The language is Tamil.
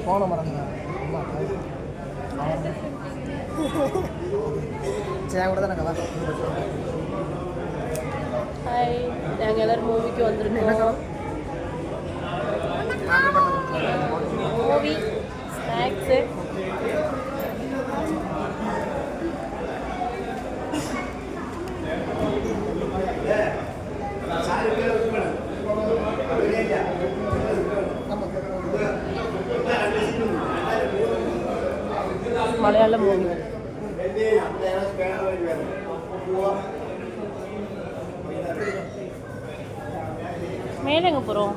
போன மறந்துங்க அம்மா சரி கூட தான் கதை. ஹாய், நாங்கள் எல்லோரும் மூவிக்கு வந்திருக்கோம். மூவி ஸ்நாக்ஸு மலையாள மூவி. மேலே எங்கே போகிறோம்?